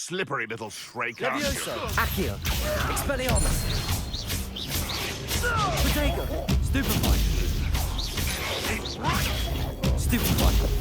slippery little shrike, aren't you? Levioso, Accio, Expelliarmus. Protego, Stupefy. Stupefy.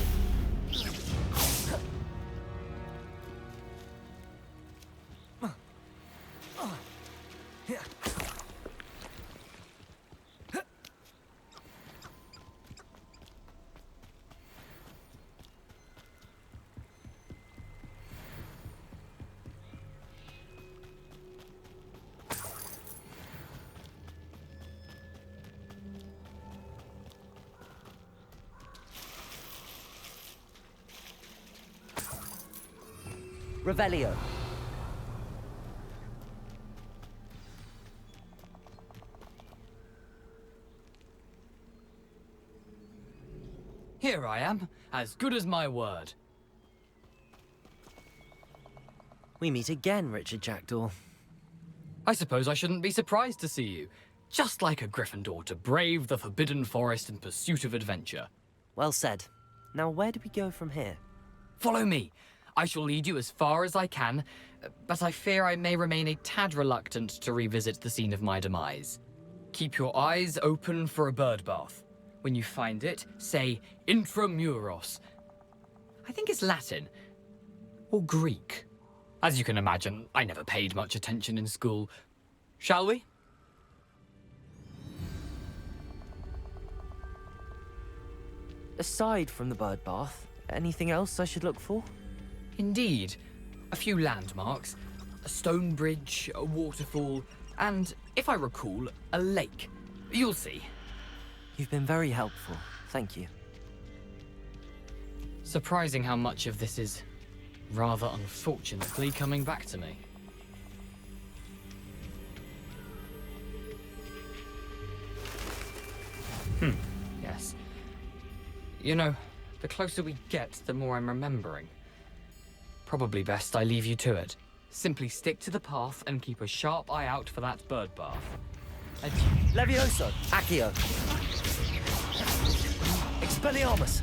Revelio. Here I am, as good as my word. We meet again, Richard Jackdaw. I suppose I shouldn't be surprised to see you. Just like a Gryffindor to brave the Forbidden Forest in pursuit of adventure. Well said. Now where do we go from here? Follow me. I shall lead you as far as I can, but I fear I may remain a tad reluctant to revisit the scene of my demise. Keep your eyes open for a bird bath. When you find it, say intramuros. I think it's Latin. Or Greek. As you can imagine, I never paid much attention in school. Shall we? Aside from the bird bath, anything else I should look for? Indeed. A few landmarks. A stone bridge, a waterfall, and, if I recall, a lake. You'll see. You've been very helpful. Thank you. Surprising how much of this is rather unfortunately coming back to me. Yes. You know, the closer we get, the more I'm remembering. Probably best I leave you to it. Simply stick to the path and keep a sharp eye out for that bird bath. Adieu. Levioso, Accio. Expelliarmus.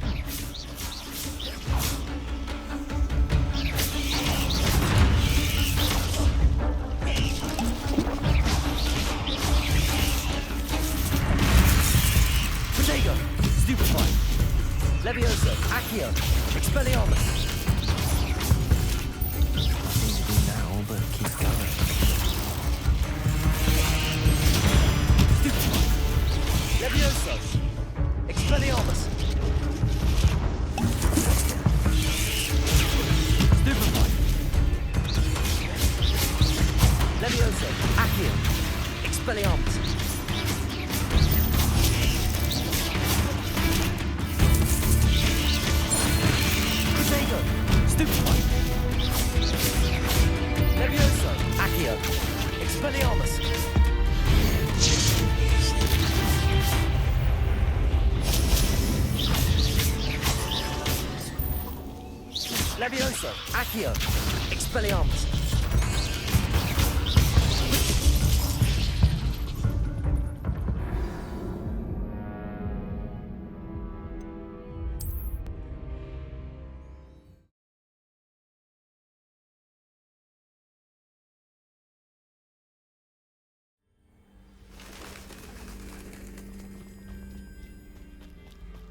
Protego, Stupefy. Levioso, Accio. Expelliarmus. Now, but keep going. Stupefy. Levioso. Expelliarmus. Stupefy. Levioso. Accio. Expelliarmus. Protego. Stupefy. Levioso. Accio. Expelliarmus. Levioso, Accio, Expelliarmus.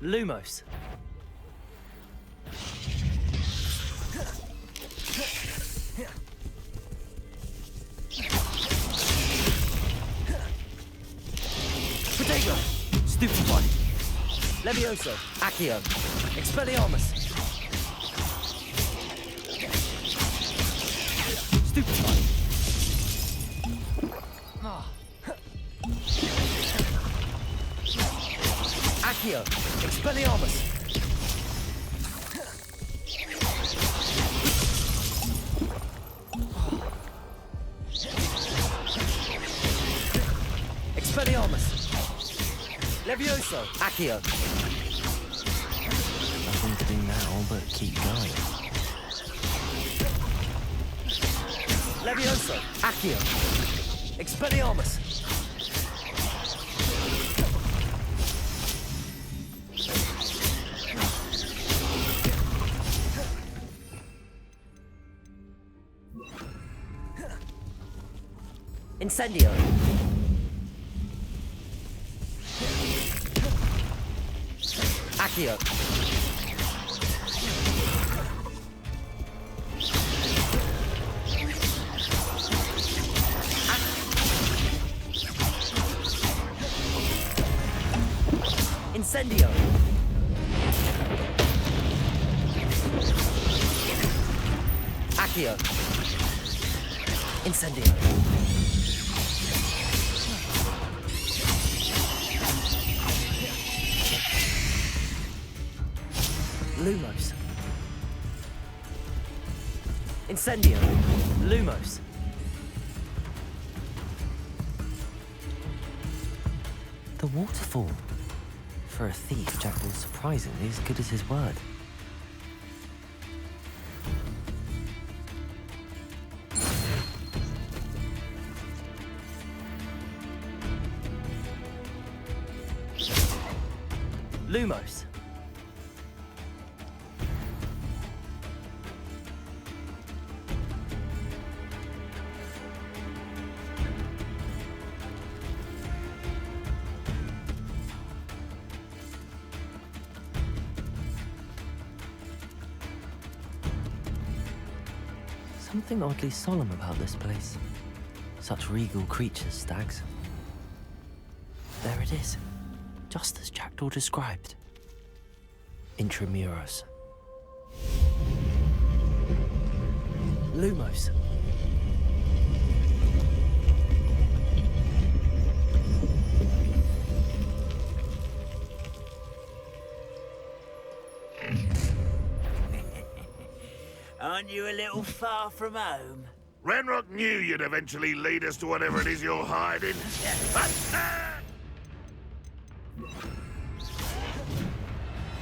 Lumos. Protego, Stupefy. Levioso, Accio, Expelliarmus. Stupefy. Accio, Expelliarmus. Expelliarmus. Levioso, Accio. Nothing to do now but keep going. Levioso, Accio. Expelliarmus. Incendio. Accio. Incendio. Accio. Incendio. Lumos. Incendio. Lumos. The waterfall. For a thief, Jackdaw's surprisingly as good as his word. Lumos. Something oddly solemn about this place. Such regal creatures, stags. There it is, just as Jackdaw described. Intramuros. Lumos. Aren't you a little far from home? Ranrock knew you'd eventually lead us to whatever it is you're hiding.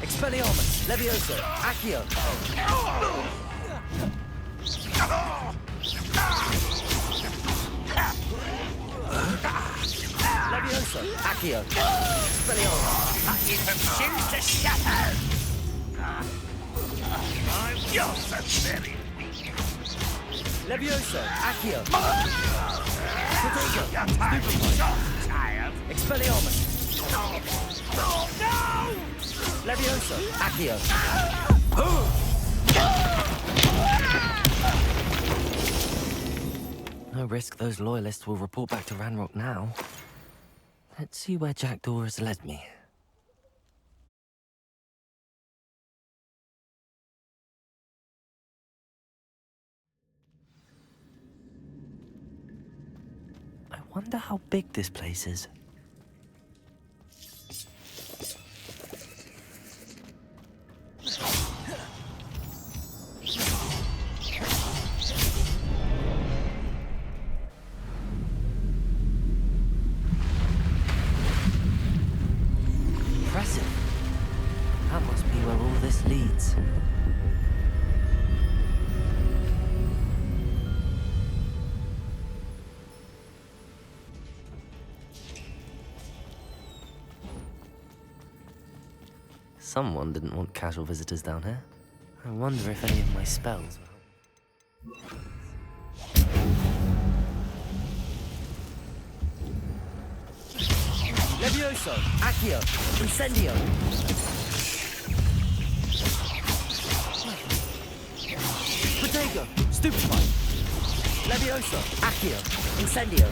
Expelliarmus. Levioso. Accio. Levioso. Accio. Expelliarmus. But you can choose to shatter! I'm just a very Levioso. Accio. Potato. tired. Expelliarmus. No! Levioso. Accio. No risk those loyalists will report back to Ranrock now. Let's see where Jackdaw has led me. I wonder how big this place is. Impressive. That must be where all this leads. Someone didn't want casual visitors down here. I wonder if any of my spells will help. Levioso, Accio, Incendio. Potato, Stupefy. Levioso, Accio, Incendio.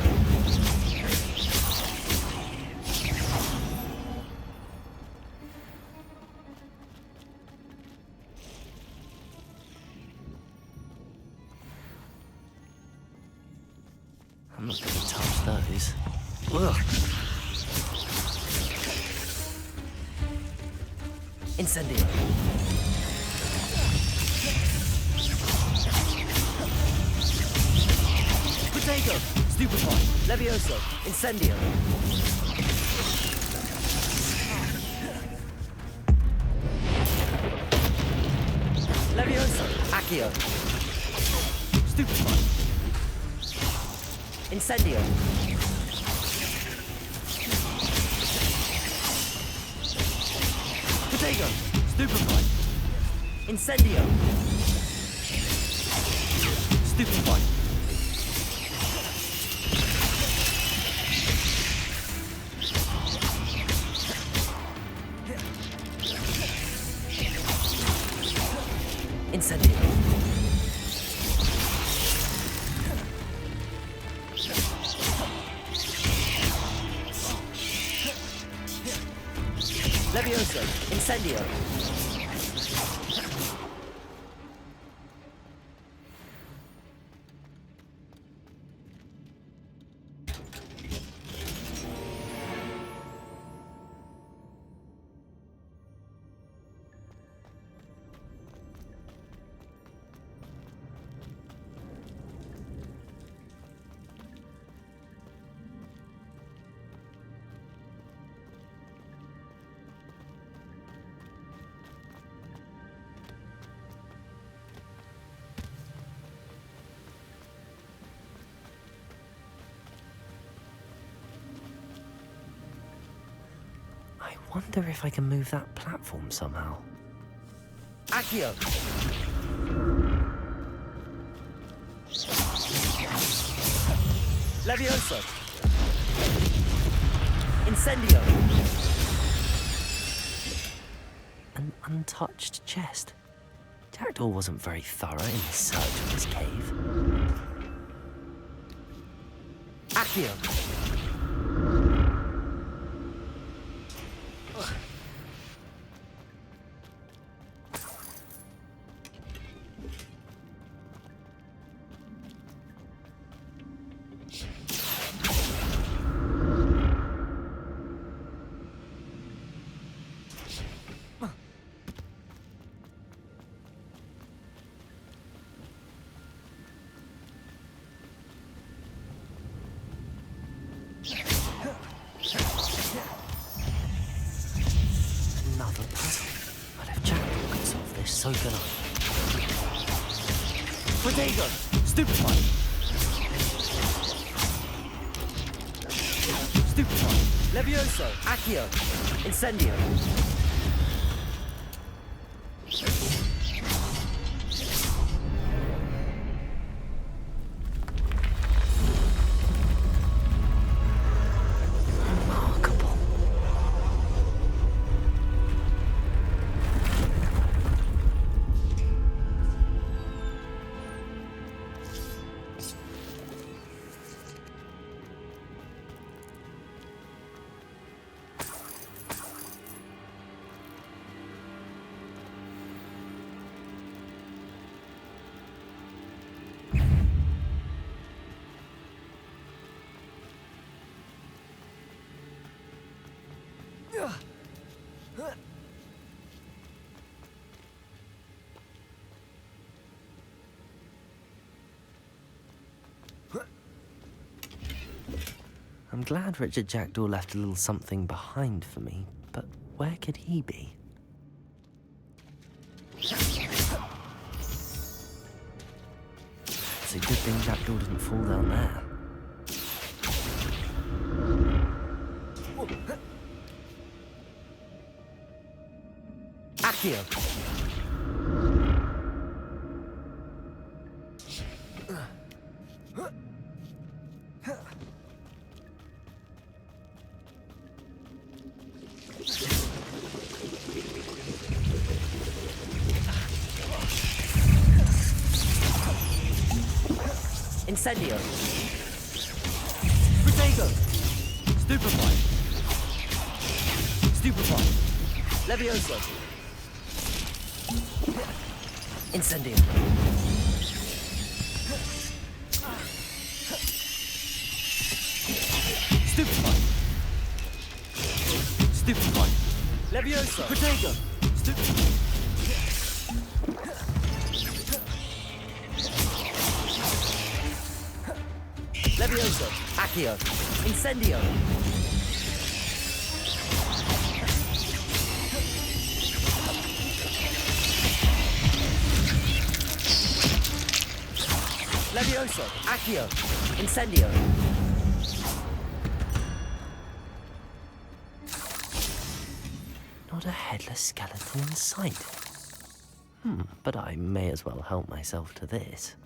I'm not gonna touch those. Ugh. Incendio. Potato, Stupefy, Levioso, Incendio. Levioso, Accio. Stupefy. Incendio. Potato. Stupefy. Incendio. Stupefy. Incendio. Levioso. Incendio. I wonder if I can move that platform somehow. Accio! Levioso! Incendio! An untouched chest. Jackdaw wasn't very thorough in his search of this cave. Accio! Another puzzle. But if Jackdaw can solve this, so can I. Protego! Stupefy! Stupefy! Levioso! Accio! Incendio! Remarkable. I'm glad Richard Jackdaw left a little something behind for me, but where could he be? It's a good thing Jackdaw didn't fall down there. Accio! Incendio! Protego! Stupefy! Stupefy! Levioso! Incendio! Stupefy! Stupefy! Levioso! Protego! Stupefy! Levioso! Accio! Incendio! Levioso! Accio! Incendio! Not a headless skeleton in sight. But I may as well help myself to this.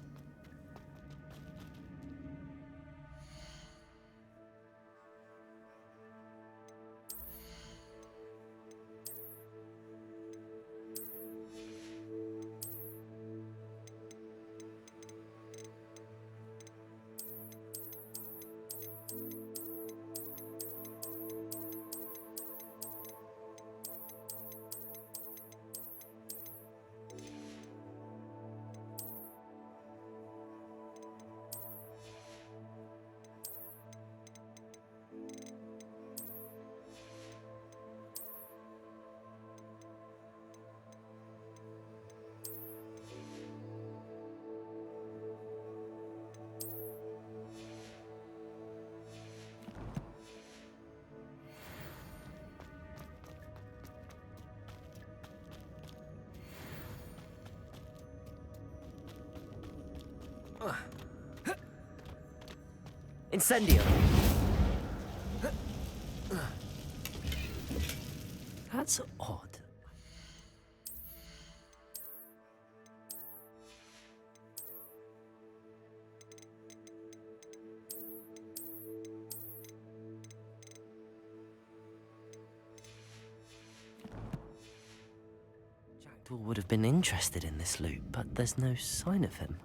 Incendio! That's odd. Jackdaw would have been interested in this loot, but there's no sign of him.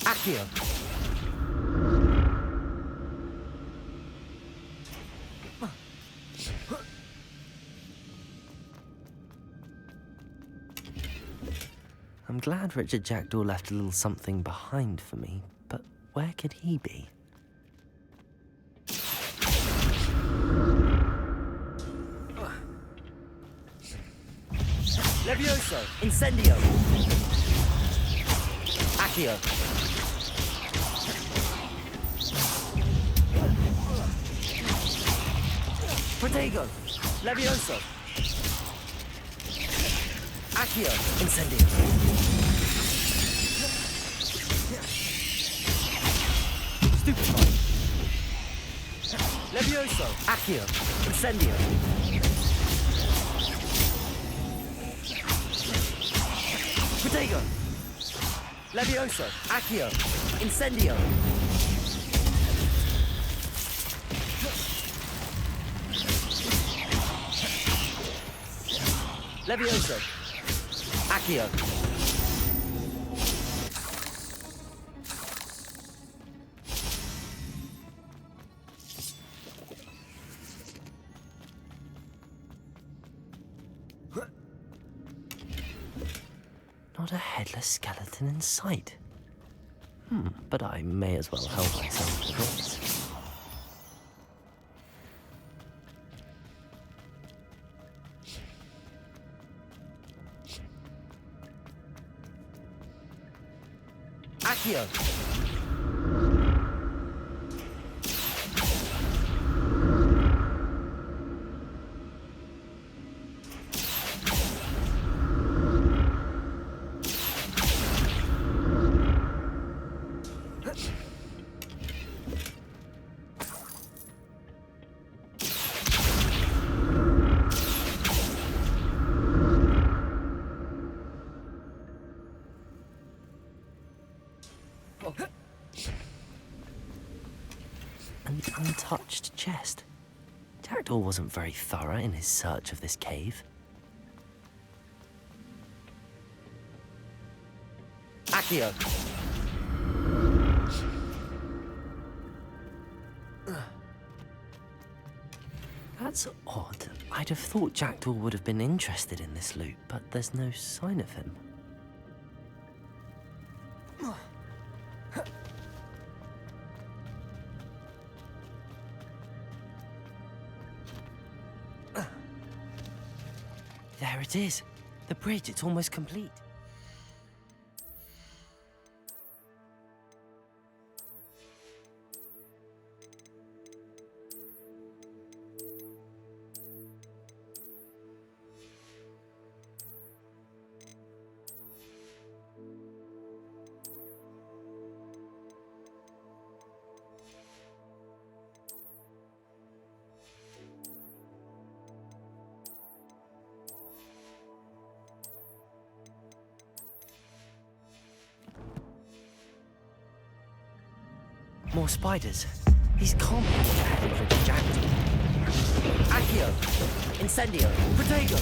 Accio! I'm glad Richard Jackdaw left a little something behind for me, but where could he be? Levioso! Incendio! Accio! Protego! Levioso! Accio! Incendio! Stupefy! Levioso! Accio! Incendio! Protego! Levioso! Accio! Incendio! Levioso! Accio! Not a headless skeleton in sight. But I may as well help myself to this. Accio! An untouched chest. Jackdaw wasn't very thorough in his search of this cave. Accio! That's odd. I'd have thought Jackdaw would have been interested in this loot, but there's no sign of him. There it is. The bridge, it's almost complete. More spiders. These can't be what the head of Richard Jackdaw. Accio! Incendio! Protego!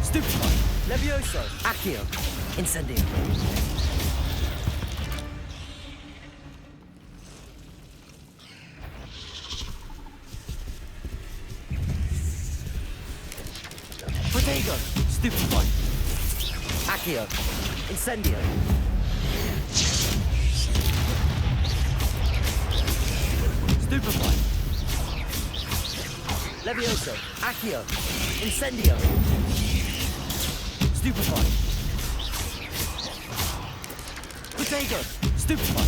Stupefy! Levioso! Accio! Incendio! Accio. Incendio. Stupefy. Levioso. Accio. Incendio. Stupefy. Potato. Stupefy.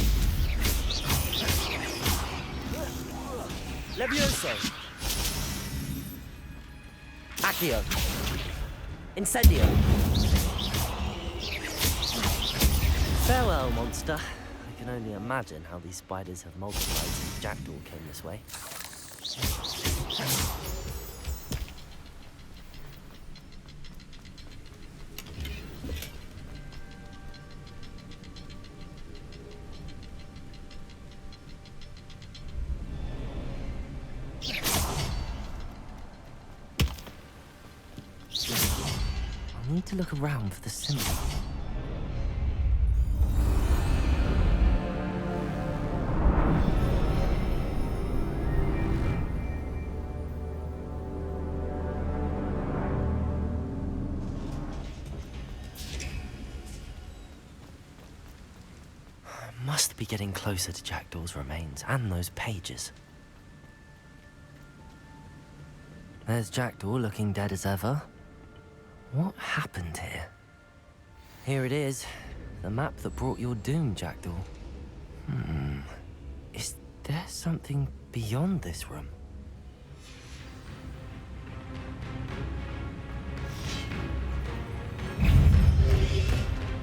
Levioso. Accio. Incendio. Farewell, monster. I can only imagine how these spiders have multiplied since Jackdaw came this way. I need to look around for the symbol. Must be getting closer to Jackdaw's remains and those pages. There's Jackdaw looking dead as ever. What happened here? Here it is. The map that brought your doom, Jackdaw. Is there something beyond this room?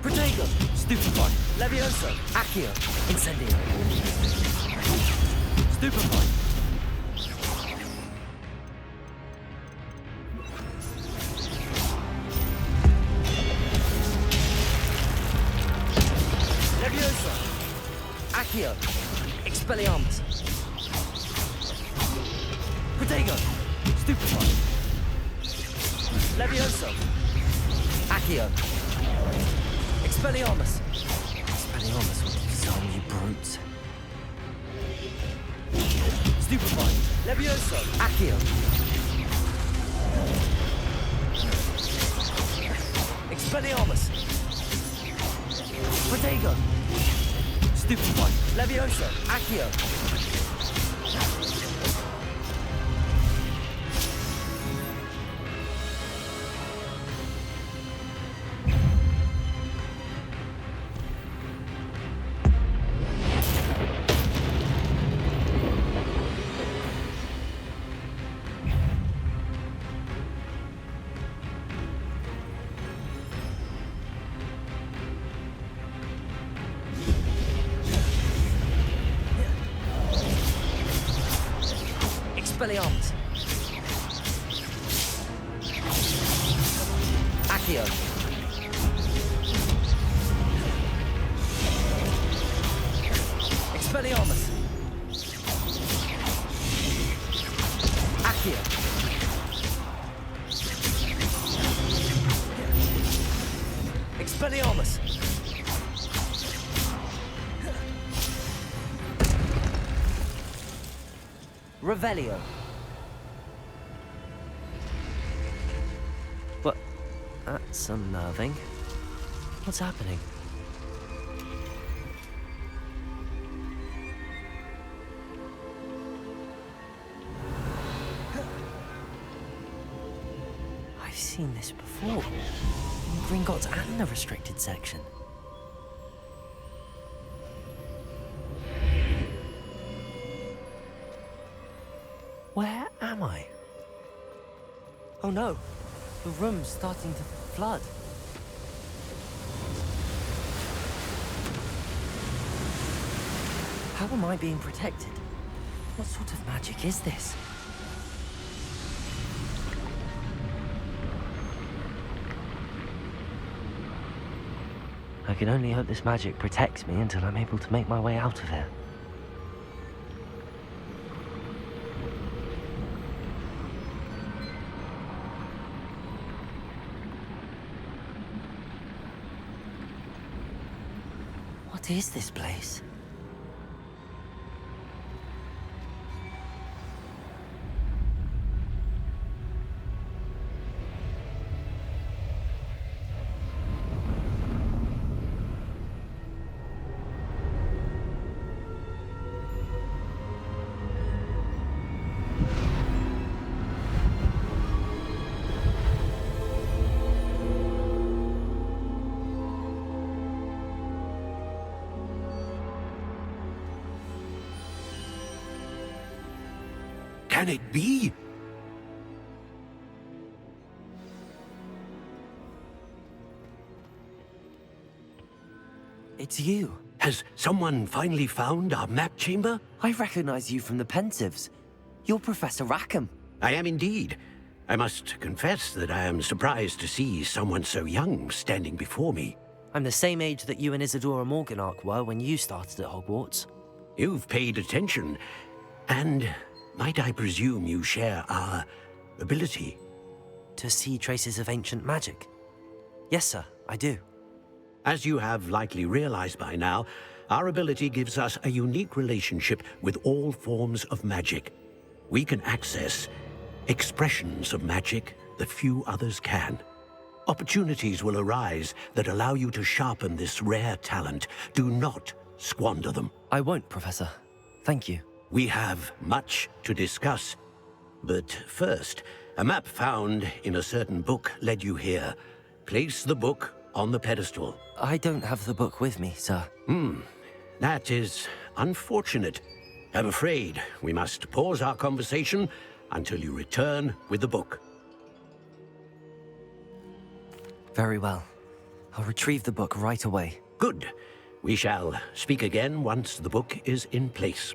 Protego! Stupefy! Levioso! Accio! Incendio! Stupefy! Levioso! Accio! Expelliarmus! Protego! Stupefy! Levioso! Accio! Expelliarmus! Expelliarmus will do some, you brutes. Stupefy! Levioso! Accio! Expelliarmus! Protego! Stupefy! Levioso! Accio! Expelliarmus! Accio! Expelliarmus! Accio! Expelliarmus! Revelio. What? That's unnerving. What's happening? I've seen this before. In Gringotts and the restricted section. Where am I? Oh no, the room's starting to flood. How am I being protected? What sort of magic is this? I can only hope this magic protects me until I'm able to make my way out of here. What is this place? Can it be? It's you. Has someone finally found our map chamber? I recognize you from the Pensieves. You're Professor Rackham. I am indeed. I must confess that I am surprised to see someone so young standing before me. I'm the same age that you and Isadora Morganach were when you started at Hogwarts. You've paid attention, and might I presume you share our ability? To see traces of ancient magic? Yes, sir, I do. As you have likely realized by now, our ability gives us a unique relationship with all forms of magic. We can access expressions of magic that few others can. Opportunities will arise that allow you to sharpen this rare talent. Do not squander them. I won't, Professor. Thank you. We have much to discuss. But first, a map found in a certain book led you here. Place the book on the pedestal. I don't have the book with me, sir. That is unfortunate. I'm afraid we must pause our conversation until you return with the book. Very well. I'll retrieve the book right away. Good. We shall speak again once the book is in place.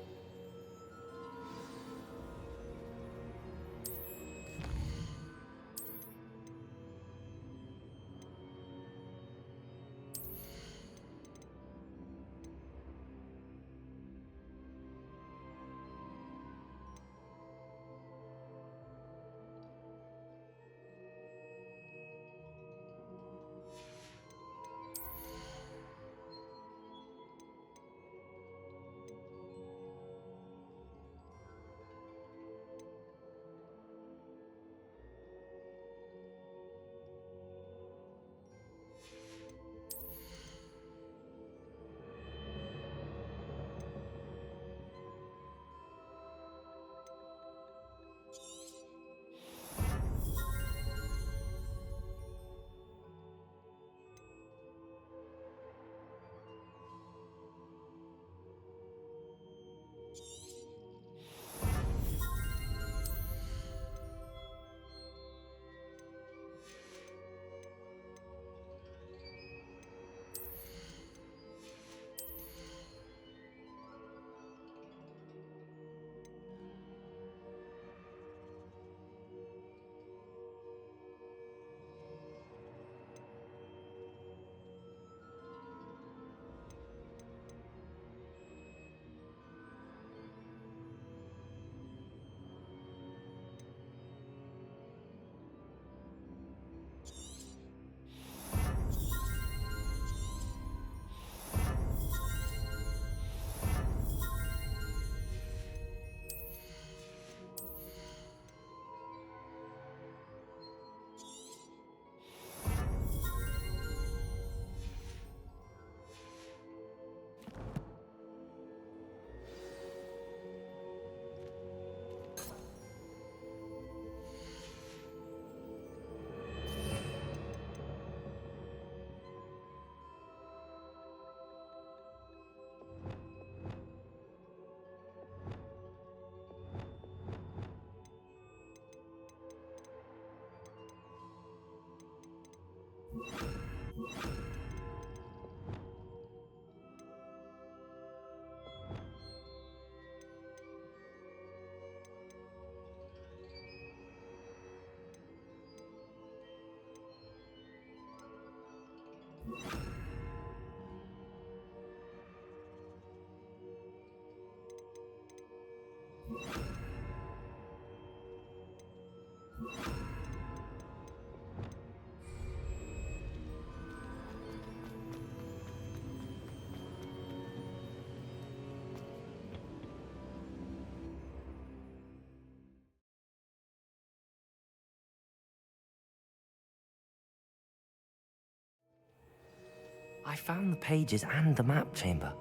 I found the pages and the map chamber.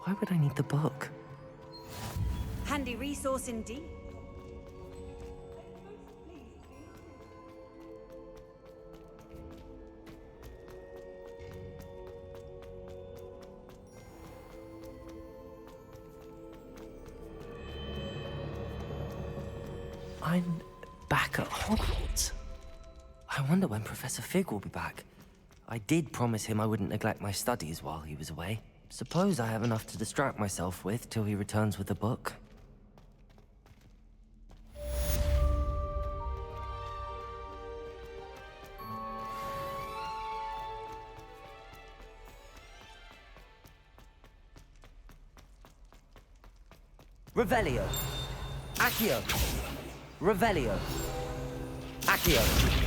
Why would I need the book? Handy resource indeed. wonder when Professor Fig will be back. I did promise him I wouldn't neglect my studies while he was away. Suppose I have enough to distract myself with till he returns with a book. Revelio. Accio. Revelio. Accio.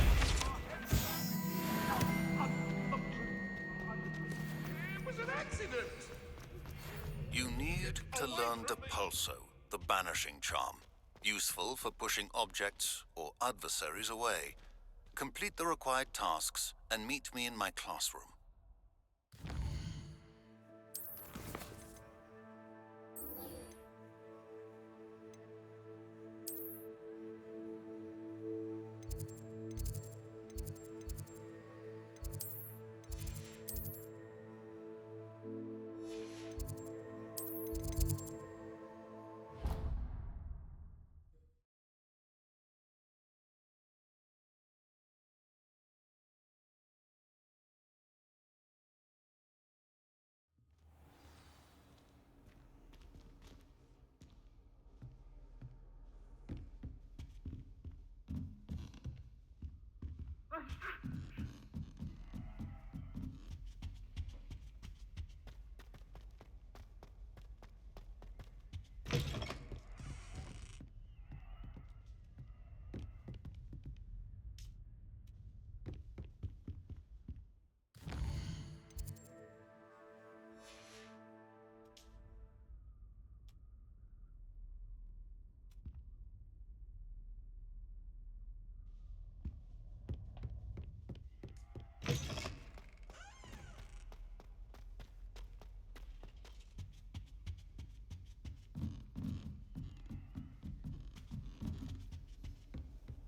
You need to learn Depulso, the banishing charm. Useful for pushing objects or adversaries away. Complete the required tasks and meet me in my classroom.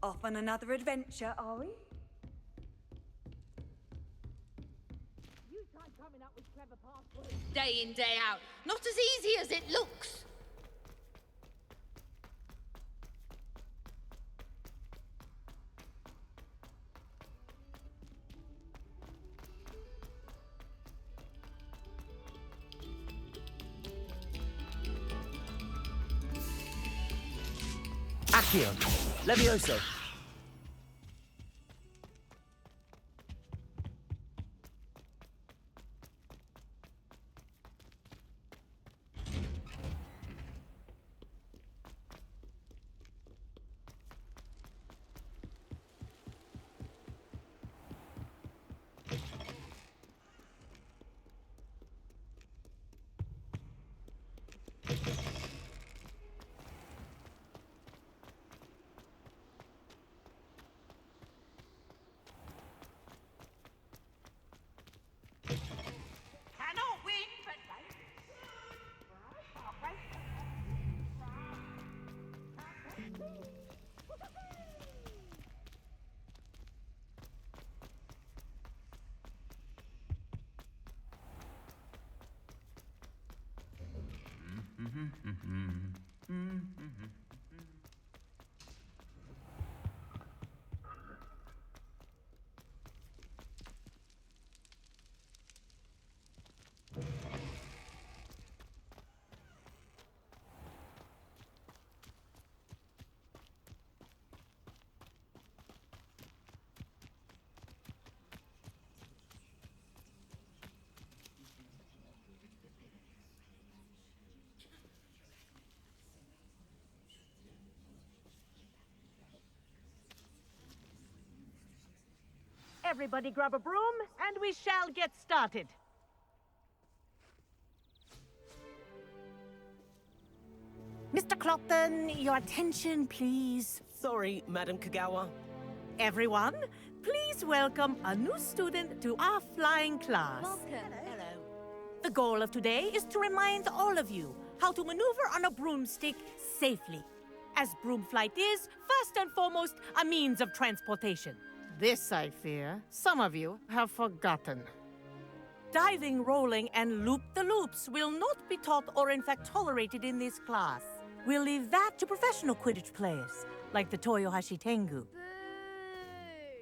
Off on another adventure, are we? Day in, day out. Not as easy as it looks. Accio. Levioso. Cannot win, but Everybody grab a broom, and we shall get started. Mr. Clockton, your attention, please. Sorry, Madam Kagawa. Everyone, please welcome a new student to our flying class. Hello. The goal of today is to remind all of you how to maneuver on a broomstick safely, as broom flight is, first and foremost, a means of transportation. This, I fear, some of you have forgotten. Diving, rolling, and loop-the-loops will not be taught or in fact tolerated in this class. We'll leave that to professional Quidditch players, like the Toyohashi Tengu.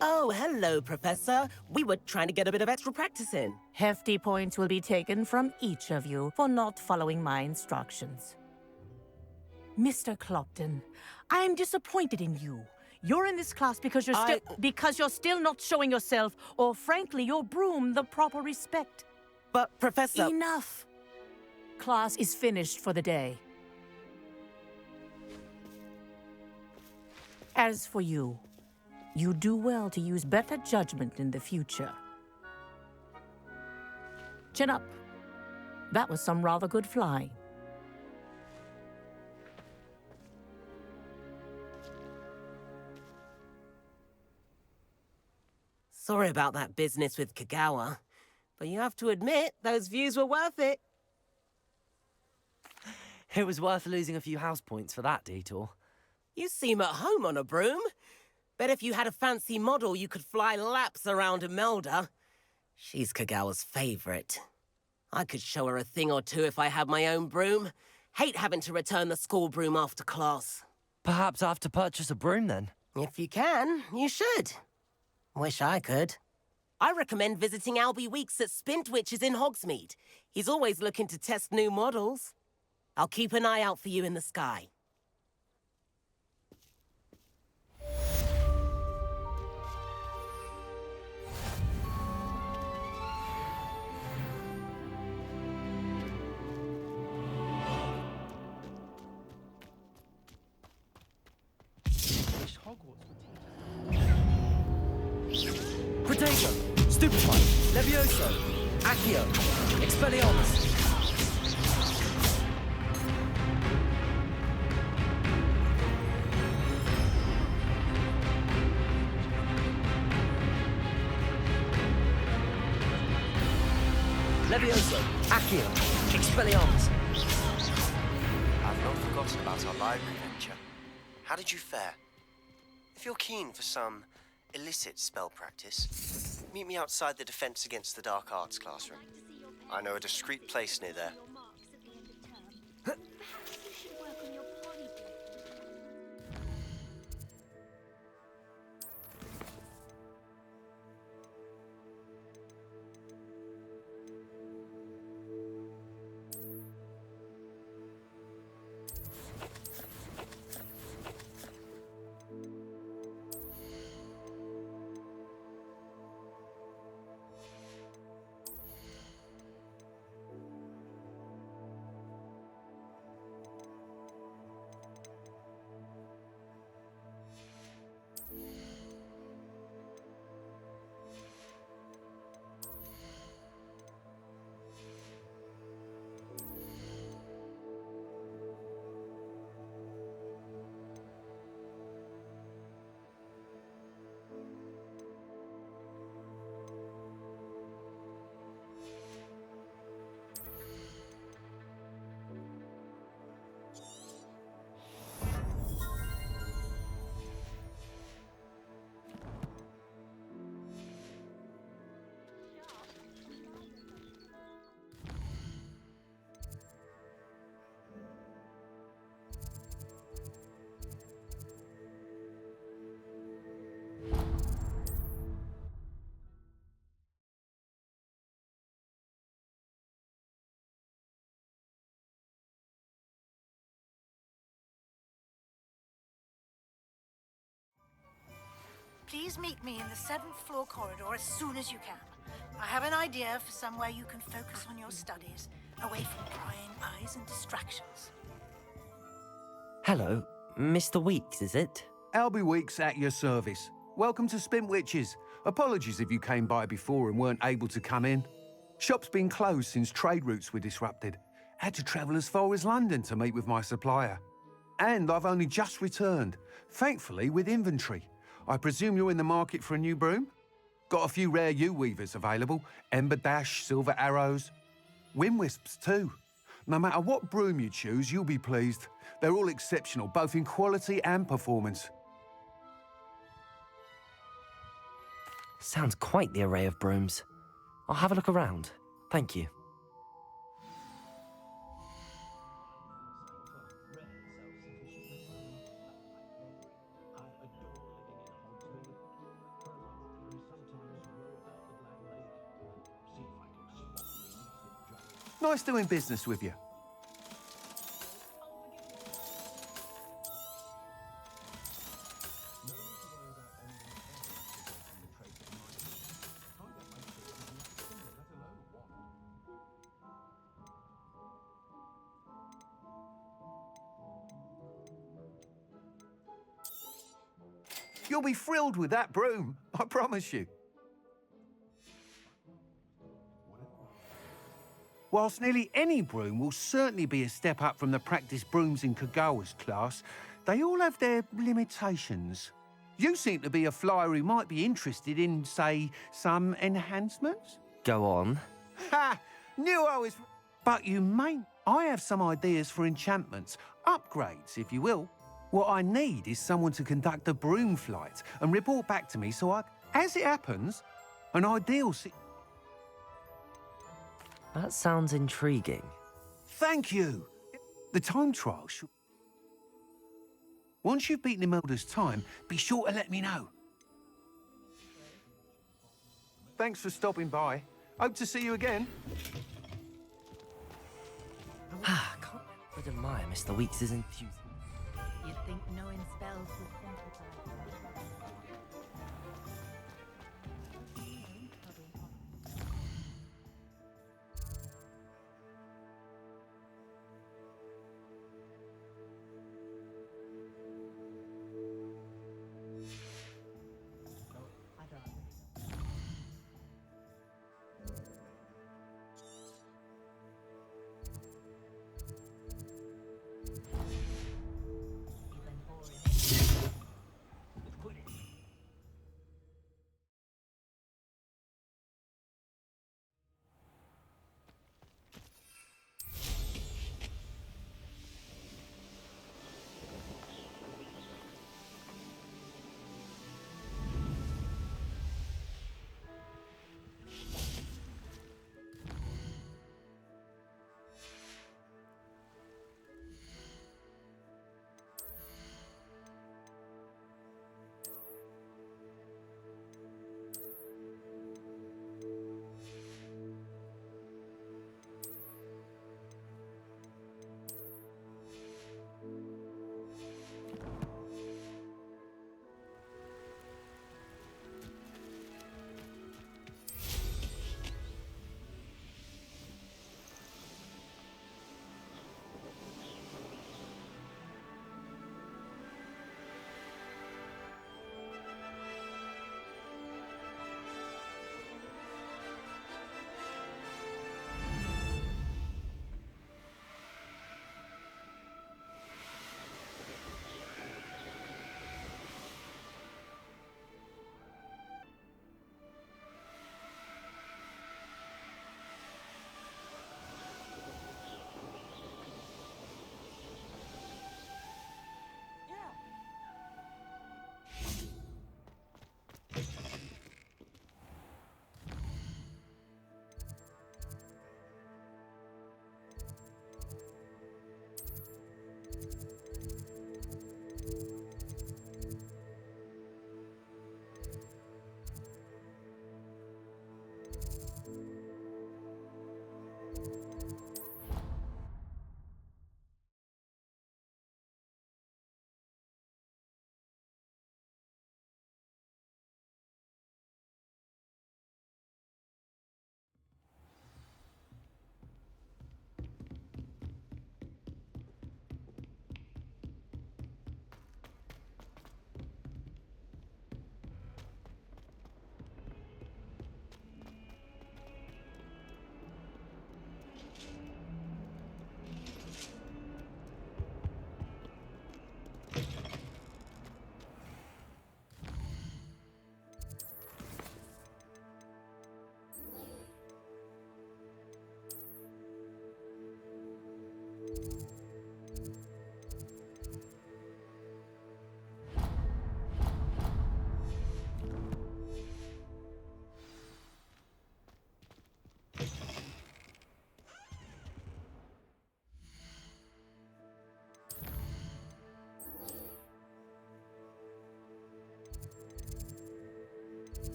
Oh, hello, Professor. We were trying to get a bit of extra practice in. Hefty points will be taken from each of you for not following my instructions. Mr. Clopton, I'm disappointed in you. You're in this class because you're still not showing yourself, or frankly, your broom, the proper respect. But, Professor... Enough! Class is finished for the day. As for you, you do well to use better judgment in the future. Chin up. That was some rather good flying. Sorry about that business with Kagawa, but you have to admit, those views were worth it. It was worth losing a few house points for that detour. You seem at home on a broom. Bet if you had a fancy model, you could fly laps around Imelda. She's Kagawa's favorite. I could show her a thing or two if I had my own broom. Hate having to return the school broom after class. Perhaps I have to purchase a broom then. If you can, you should. Wish I could. I recommend visiting Albie Weeks at Spintwitches in Hogsmeade. He's always looking to test new models. I'll keep an eye out for you in the sky. Potato, Stupefy, Levioso, Accio, Expelliarmus. Levioso, Accio, Expelliarmus. I've not forgotten about our library venture. How did you fare? If you're keen for some illicit spell practice, meet me outside the Defense Against the Dark Arts classroom. I know a discreet place near there. Please meet me in the 7th floor corridor as soon as you can. I have an idea for somewhere you can focus on your studies, away from prying eyes and distractions. Hello, Mr. Weeks, is it? Albie Weeks at your service. Welcome to Spintwitches. Apologies if you came by before and weren't able to come in. Shop's been closed since trade routes were disrupted. Had to travel as far as London to meet with my supplier. And I've only just returned, thankfully with inventory. I presume you're in the market for a new broom? Got a few rare U-weavers available. Ember Dash, Silver Arrows. Wind Wisps too. No matter what broom you choose, you'll be pleased. They're all exceptional, both in quality and performance. Sounds quite the array of brooms. I'll have a look around. Thank you. Nice doing business with you. You'll be thrilled with that broom, I promise you. Whilst nearly any broom will certainly be a step up from the practice brooms in Kagawa's class, they all have their limitations. You seem to be a flyer who might be interested in, say, some enhancements? Go on. Ha! Knew I was... But you may... I have some ideas for enchantments, upgrades, if you will. What I need is someone to conduct a broom flight and report back to me so I... As it happens, an ideal... That sounds intriguing. Thank you. The time trial should... Once you've beaten Imelda's time, be sure to let me know. Thanks for stopping by. Hope to see you again. Ah, can't but admire Mr. Weeks' enthusiasm. You'd think knowing spells would simplify.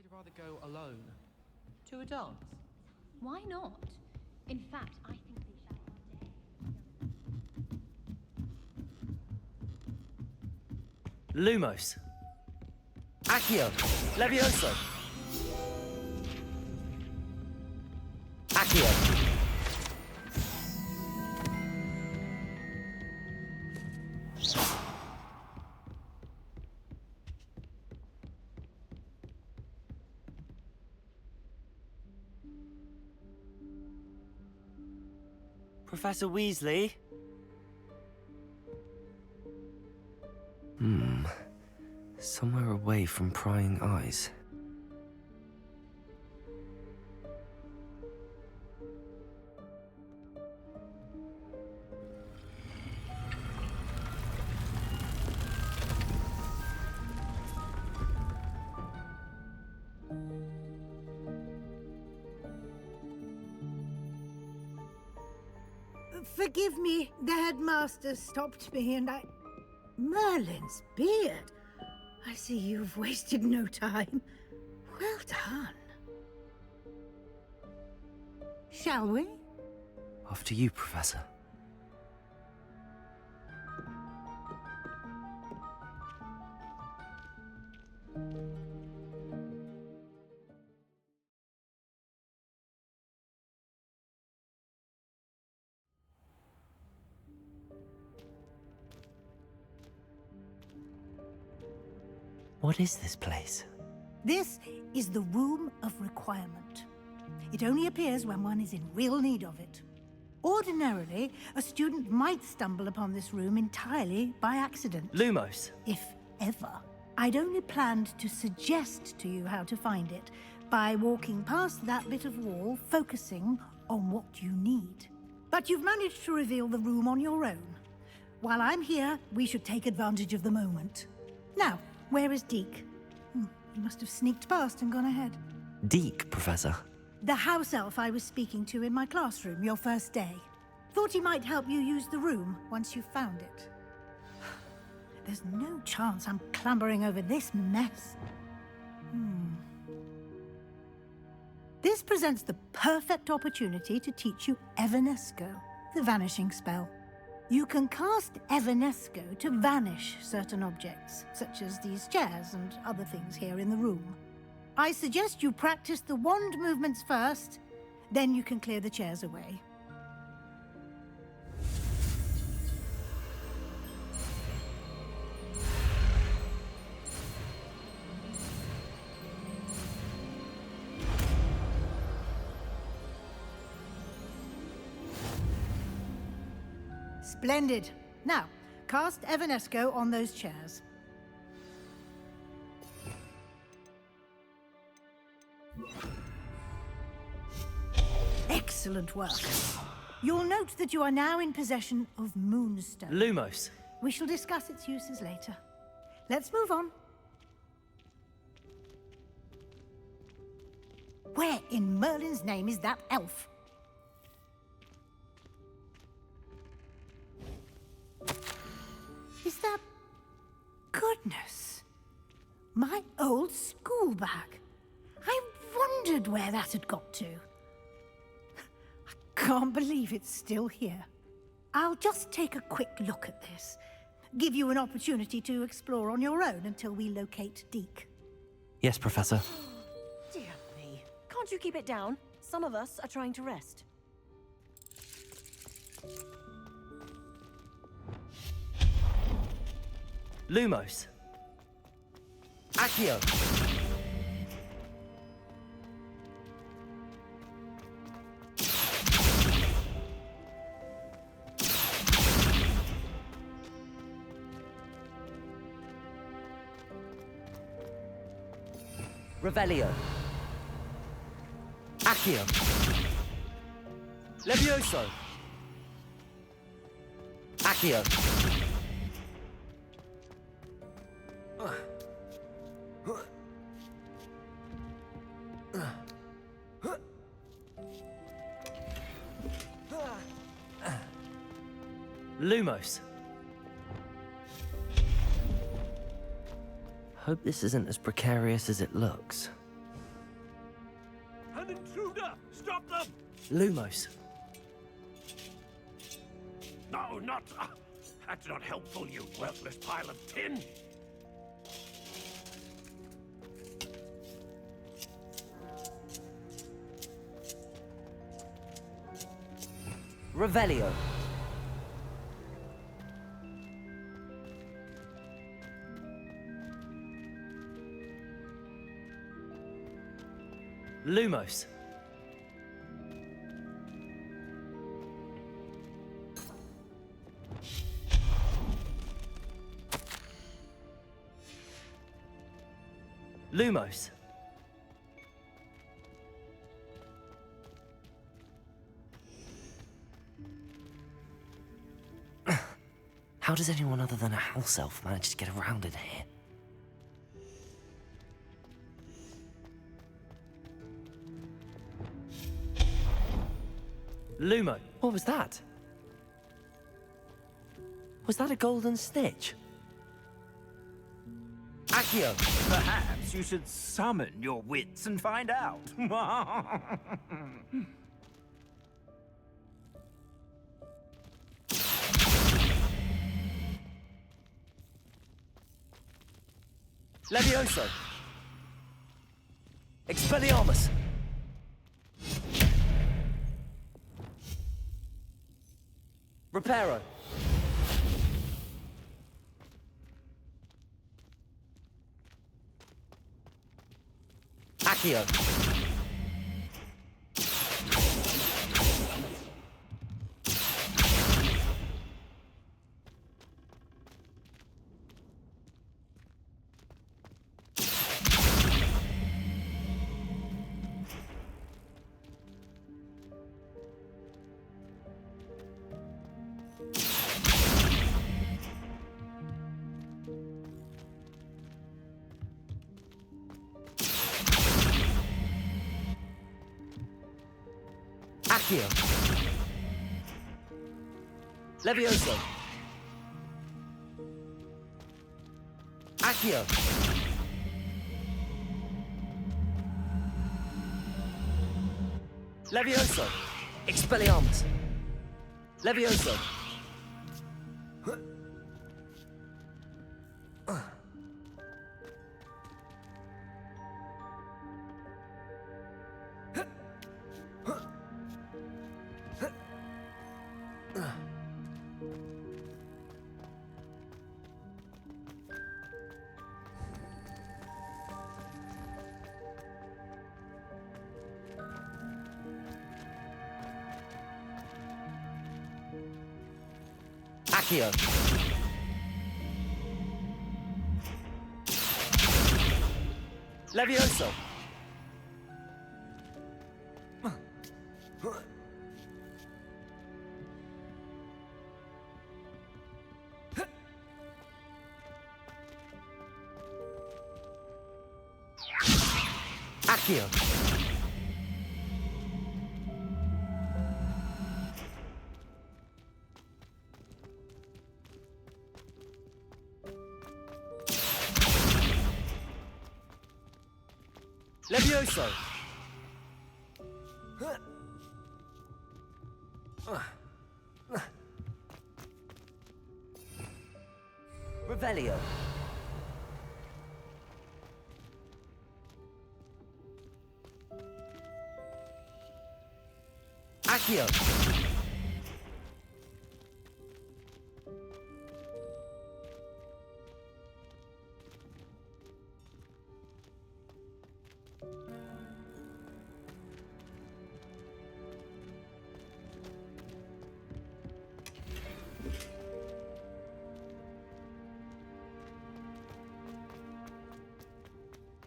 you rather go alone? To a dance? Why not? In fact, I think they shall one day. Lumos. Accio. Levioso. Accio. Professor Weasley? Somewhere away from prying eyes. Forgive me, the headmaster stopped me and I... Merlin's beard. I see you've wasted no time. Well done. Shall we? After you, Professor. What is this place? This is the Room of Requirement. It only appears when one is in real need of it. Ordinarily, a student might stumble upon this room entirely by accident. Lumos. If ever. I'd only planned to suggest to you how to find it by walking past that bit of wall, focusing on what you need. But you've managed to reveal the room on your own. While I'm here, we should take advantage of the moment. Now, where is Deke? He must have sneaked past and gone ahead. Deke, Professor. The house elf I was speaking to in my classroom your first day. Thought he might help you use the room once you found it. There's no chance I'm clambering over this mess. This presents the perfect opportunity to teach you Evanesco, the vanishing spell. You can cast Evanesco to vanish certain objects, such as these chairs and other things here in the room. I suggest you practice the wand movements first, then you can clear the chairs away. Splendid. Now, cast Evanesco on those chairs. Excellent work. You'll note that you are now in possession of Moonstone. Lumos. We shall discuss its uses later. Let's move on. Where in Merlin's name is that elf? Is that... Goodness. My old school bag. I wondered where that had got to. I can't believe it's still here. I'll just take a quick look at this. Give you an opportunity to explore on your own until we locate Deke. Yes, Professor. Dear me. Can't you keep it down? Some of us are trying to rest. Lumos. Accio. Revelio. Accio. Levioso. Accio. Lumos. Hope this isn't as precarious as it looks. them? Lumos. No, not... that's not helpful, you worthless pile of tin. Revelio. Lumos. Lumos. How does anyone other than a house elf manage to get around in here? Lumo, what was that? Was that a golden snitch? Accio! Perhaps you should summon your wits and find out. Levioso! Expelliarmus! Reparo! Accio! Accio! Levioso! Accio! Levioso! Expelliarmus! Levioso! Accio! Levioso! Accio! Levioso! Revelio! Accio!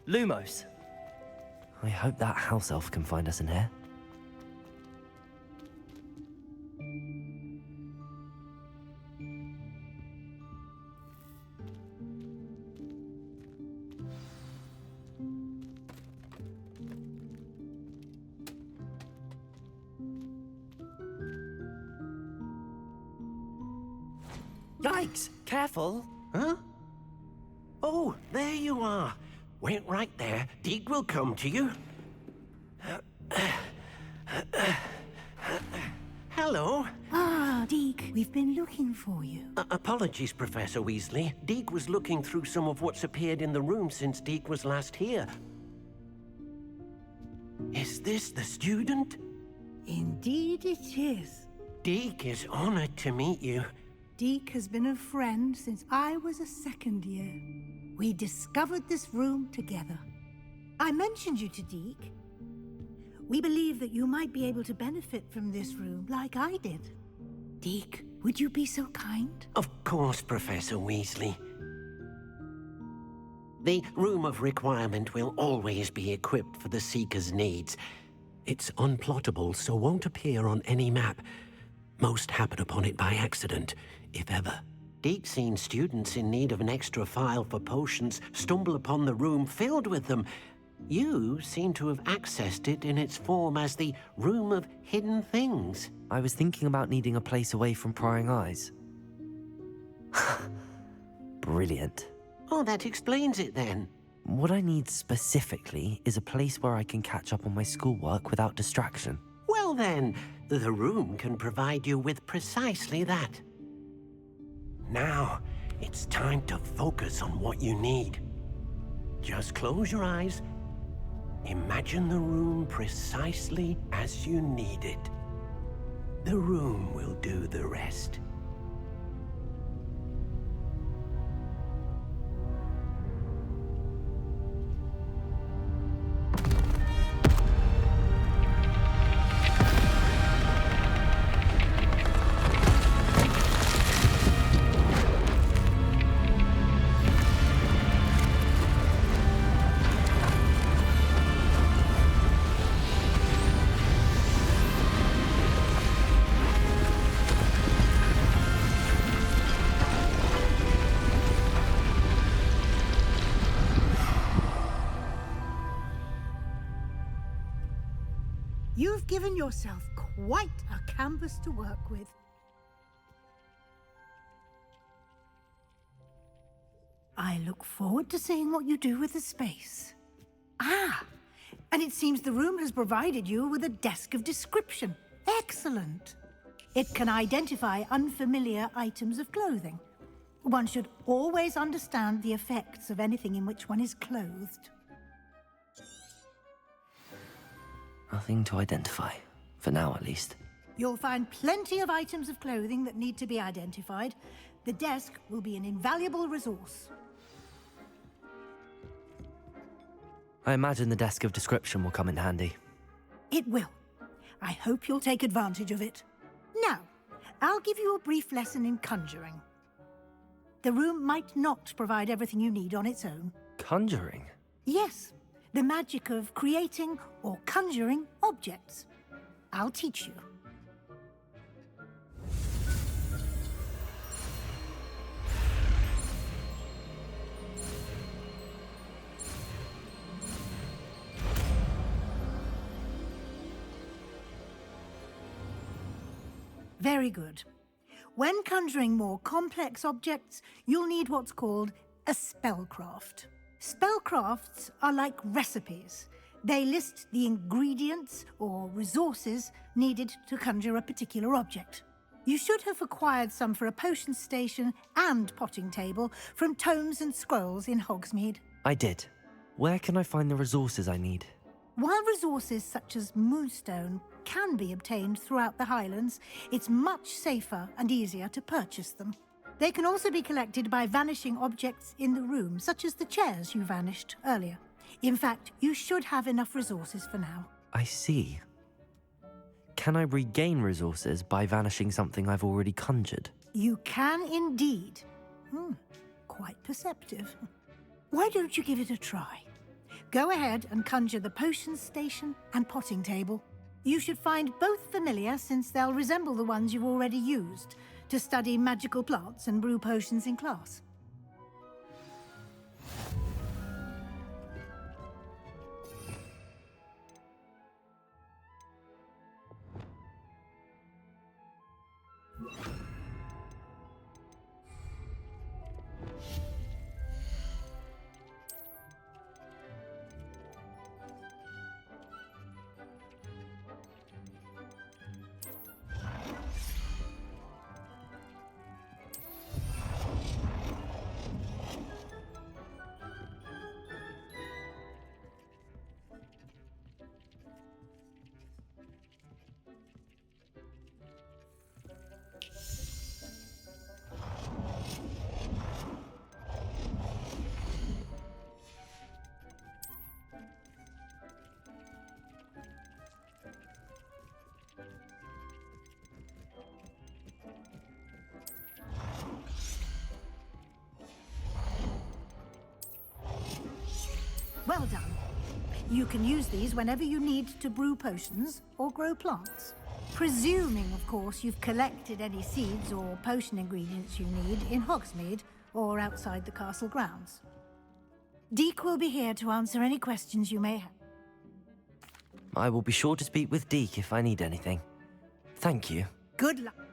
Lumos. I hope that house elf can find us in here. Yikes! Careful! Huh? Oh, there you are. Wait right there. Deed will come to you. We've been looking for you. Apologies, Professor Weasley. Deke was looking through some of what's appeared in the room since Deke was last here. Is this the student? Indeed it is. Deke is honored to meet you. Deke has been a friend since I was a second year. We discovered this room together. I mentioned you to Deke. We believe that you might be able to benefit from this room like I did. Deke, would you be so kind? Of course, Professor Weasley. The Room of Requirement will always be equipped for the Seeker's needs. It's unplottable, so won't appear on any map. Most happen upon it by accident, if ever. Deke's seen students in need of an extra file for potions stumble upon the room filled with them. You seem to have accessed it in its form as the Room of Hidden Things. I was thinking about needing a place away from prying eyes. Brilliant. Oh, that explains it then. What I need specifically is a place where I can catch up on my schoolwork without distraction. Well then, the room can provide you with precisely that. Now, it's time to focus on what you need. Just close your eyes. Imagine the room precisely as you need it. The room will do the rest. You've given yourself quite a canvas to work with. I look forward to seeing what you do with the space. Ah, and it seems the room has provided you with a desk of description. Excellent. It can identify unfamiliar items of clothing. One should always understand the effects of anything in which one is clothed. Nothing to identify, for now at least. You'll find plenty of items of clothing that need to be identified. The desk will be an invaluable resource. I imagine the desk of description will come in handy. It will. I hope you'll take advantage of it. Now, I'll give you a brief lesson in conjuring. The room might not provide everything you need on its own. Conjuring? Yes, the magic of creating or conjuring objects. I'll teach you. Very good. When conjuring more complex objects, you'll need what's called a spellcraft. Spellcrafts are like recipes. They list the ingredients or resources needed to conjure a particular object. You should have acquired some for a potion station and potting table from tomes and scrolls in Hogsmeade. I did. Where can I find the resources I need? While resources such as moonstone can be obtained throughout the Highlands, it's much safer and easier to purchase them. They can also be collected by vanishing objects in the room, such as the chairs you vanished earlier. In fact, you should have enough resources for now. I see. Can I regain resources by vanishing something I've already conjured? You can indeed. Quite perceptive. Why don't you give it a try? Go ahead and conjure the potion station and potting table. You should find both familiar, since they'll resemble the ones you've already used to study magical plants and brew potions in class. Well done. You can use these whenever you need to brew potions or grow plants. Presuming, of course, you've collected any seeds or potion ingredients you need in Hogsmeade or outside the castle grounds. Deek will be here to answer any questions you may have. I will be sure to speak with Deke if I need anything. Thank you. Good luck.